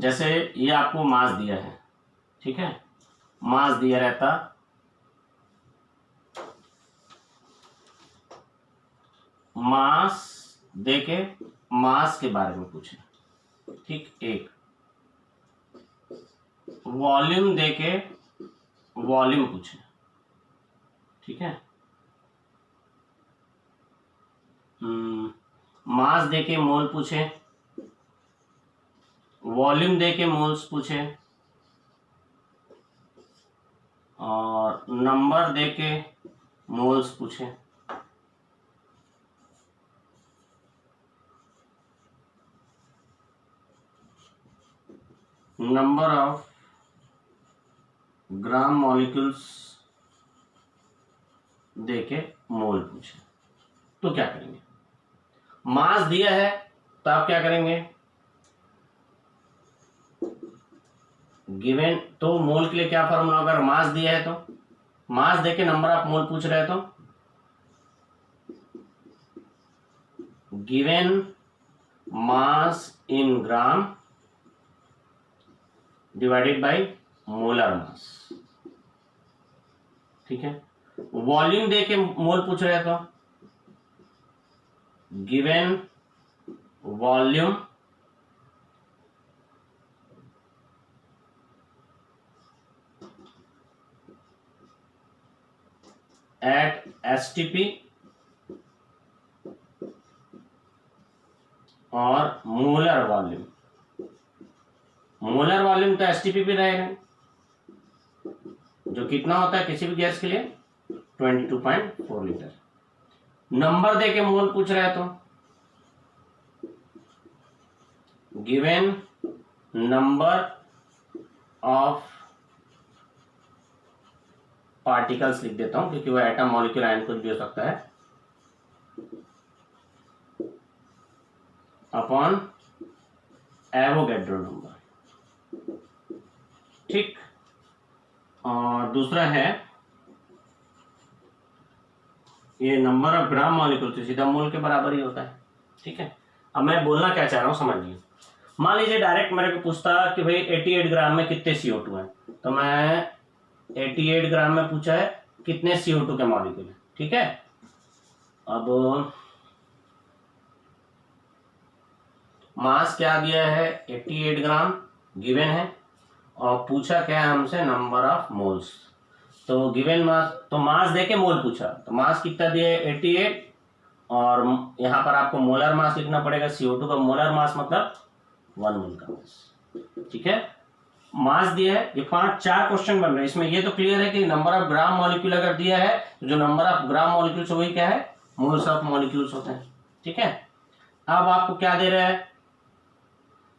जैसे ये आपको मास दिया है, ठीक है, मास दिया रहता, मास देके मास के बारे में पूछे, ठीक, एक वॉल्यूम देके वॉल्यूम पूछे, ठीक है, मास देके मोल पूछे, वॉल्यूम देके मोल्स पूछे, और नंबर देके मोल्स पूछे। नंबर ऑफ ग्राम मॉलिक्यूल्स देके मोल पूछे, तो क्या करेंगे? मास दिया है तो आप क्या करेंगे? गिवन, तो मोल के लिए क्या फॉर्मूला? अगर मास दिया है तो मास देके नंबर ऑफ मोल पूछ रहे तो given mass in gram divided by molar mass, ठीक है। वॉल्यूम देके मोल पूछ रहे तो गिवन वॉल्यूम एट एसटीपी और मोलर वॉल्यूम, मोलर वॉल्यूम तो एसटीपी भी रहेगा, जो कितना होता है किसी भी गैस के लिए 22.4 लीटर। नंबर देके मोल पूछ रहे हैं तो गिवन नंबर ऑफ पार्टिकल्स लिख देता हूं क्योंकि वो एटम मॉलिक्यूल आयन कुछ भी हो सकता है, अपॉन एवोगैड्रो नंबर, ठीक। और दूसरा है ये नंबर ऑफ ग्राम मॉलिक्यूल तो सीधा मोल के बराबर ही होता है, ठीक है। अब मैं बोलना क्या चाह रहा हूं समझिए। मान लीजिए डायरेक्ट मेरे को पूछता कि भाई 88 ग्राम में कितने CO2 हैं, तो मैं 88 ग्राम में पूछा है कितने CO2 के मॉलिक्यूल है, ठीक है। अब मास क्या दिया है 88 ग्राम गिवन है, और पूछा क्या है हमसे नंबर ऑफ मोल्स, तो गिवन मास, तो मास देके मोल पूछा, तो मास कितना दिया है 88, और यहां पर आपको मोलर मास लिखना पड़ेगा, CO2 का मोलर मास मतलब 1 मोल का मास, ठीक है। मास दिया है, ये 4 क्वेश्चन बन रहे हैं इसमें। ये तो क्लियर है कि नंबर ऑफ ग्राम मॉलिक्यूल अगर दिया है तो जो नंबर ऑफ ग्राम मॉलिक्यूल्स वही क्या है मोल्स ऑफ मॉलिक्यूल्स होते हैं, ठीक है। अब आपको क्या दे रहा है,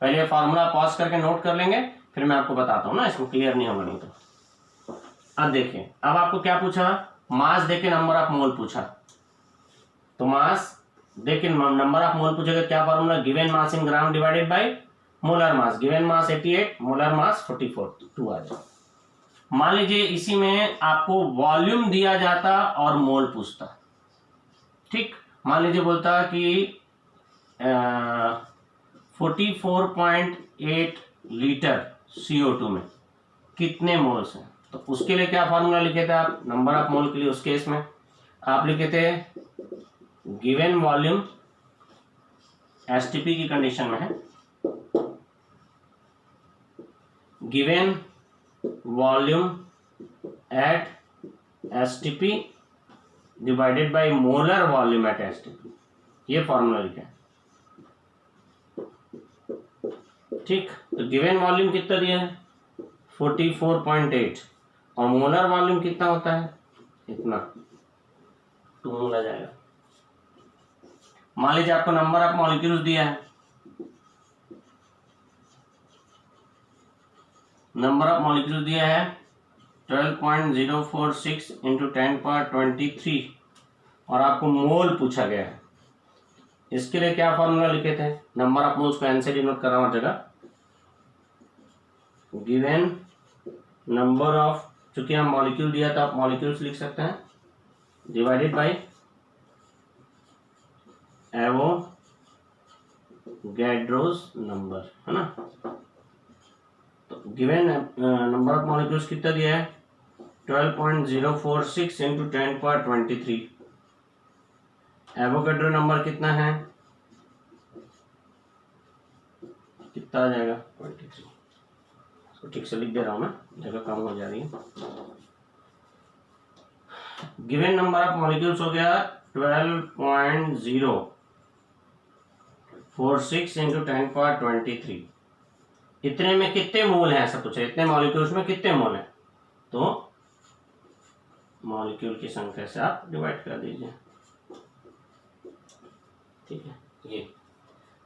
पहले फॉर्मूला पॉज करके नोट कर लेंगे, फिर मैं आपको बताता हूं ना, इसको क्लियर नहीं होगा नहीं तो। अब देखिए, अब आपको क्या पूछा, मास देके नंबर ऑफ मोल पूछा, तो मास देके नंबर ऑफ मोल पूछेगा, क्या formula, given mass in gram divided by molar mass, given mass 88, molar mass 44, 2 आ जाए। मान लीजिए इसी में आपको वॉल्यूम दिया जाता और मोल पूछता, ठीक। मान लीजिए बोलता कि 44.8 लीटर CO2 में कितने मोल्स हैं, तो उसके लिए क्या फॉर्मूला लिखे थे आप नंबर ऑफ मोल के लिए? उस केस में आप लिखे थे गिवन वॉल्यूम, एसटीपी की कंडीशन में है, given volume at STP divided by molar volume at STP, ये फॉर्मूला लिखा है, ठीक। तो गिवन वॉल्यूम कितना दिया है 44.8, और मोलर वॉल्यूम कितना होता है इतना, 2 मोल आ जाएगा। मान लीजिए आपको नंबर ऑफ मॉलिक्यूल्स दिया है, नंबर ऑफ मॉलिक्यूल्स दिया है 12.046 इंटू 10⁻23, और आपको मोल पूछा गया है। इसके लिए क्या फॉर्मूला लिखे थे, नंबर ऑफ मोल्स को एन से डिनोट कर रहा हूं जगह, गिवन नंबर ऑफ, चूंकि हम मॉलिक्यूल दिया था आप मॉलिक्यूल्स लिख सकते हैं, डिवाइडेड बाय एवोगैड्रोस नंबर, है ना। गिवन नंबर ऑफ मॉलिक्यूल्स कितना दिया है 12.046 इंटू 10^23। एवोगैड्रो नंबर कितना है, कितना आ जाएगा 23। इसको ठीक से लिख दे रहा हूं मैं, जगह कम हो जा रही है। गिवन नंबर ऑफ मॉलिक्यूल्स हो गया 12.046 इंटू 10^23। इतने में कितने मोल हैं ऐसा पूछा, इतने मॉलिक्यूल्स में कितने मोल हैं, तो मॉलिक्यूल की संख्या से आप डिवाइड कर दीजिए, ठीक है। ये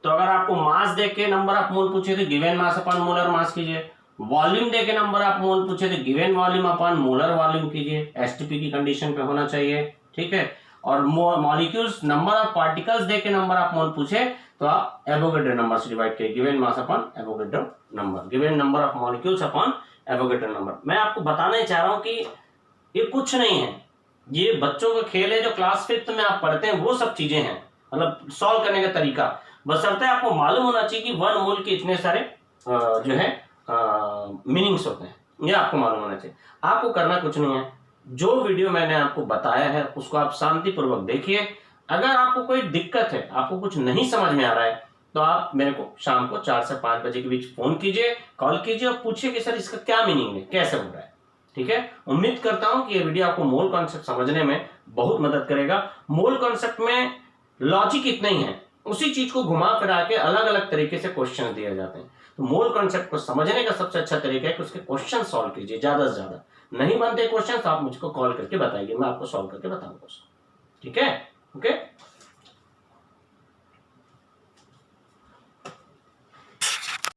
तो अगर आपको मास देख के नंबर ऑफ मोल पूछे तो given mass upon molar mass कीजिए, वॉल्यूम देके नंबर ऑफ मोल पूछे तो given volume upon molar volume कीजिए, एसटीपी की कंडीशन पे होना चाहिए, ठीक है। और मॉलिक्यूल्स नंबर ऑफ पार्टिकल्स देके नंबर ऑफ मोल पूछे तो आप एवोगैड्रो नंबर से डिवाइड करिए, given mass upon Avogadro number, given number of molecules upon Avogadro number. मैं आपको बताना चाह रहा हूं कि ये कुछ नहीं है, ये बच्चों का खेल है जो क्लास 5th में आप पढ़ते हैं, वो सब चीजें हैं, मतलब सॉल्व करने का तरीका। बशर्ते आपको मालूम होना चाहिए कि 1 मोल के इतने सारे जो है मीनिंग्स होते हैं, ये आपको मालूम होना चाहिए। आपको करना कुछ नहीं है, जो वीडियो मैंने आपको बताया है उसको आप शांतिपूर्वक देखिए। अगर आपको कोई दिक्कत है, आपको कुछ नहीं समझ में आ रहा है, तो आप मेरे को शाम को 4 से 5 बजे के बीच फोन कीजिए, कॉल कीजिए और पूछिए कि सर इसका क्या मीनिंग है, कैसे हो रहा है, ठीक है। उम्मीद करता हूं कि ये वीडियो आपको मोल कॉन्सेप्ट समझने में बहुत मदद करेगा। मोल कॉन्सेप्ट में लॉजिक इतना ही है, उसी चीज को घुमा फिरा के अलग अलग तरीके से क्वेश्चन दिए जाते हैं। तो मोल कॉन्सेप्ट को समझने का सबसे अच्छा तरीका है कि उसके क्वेश्चन सॉल्व कीजिए ज्यादा से ज्यादा। नहीं बनते क्वेश्चन तो आप मुझको कॉल करके बताइए, मैं आपको सॉल्व करके बताऊंगा, ठीक है। ओके।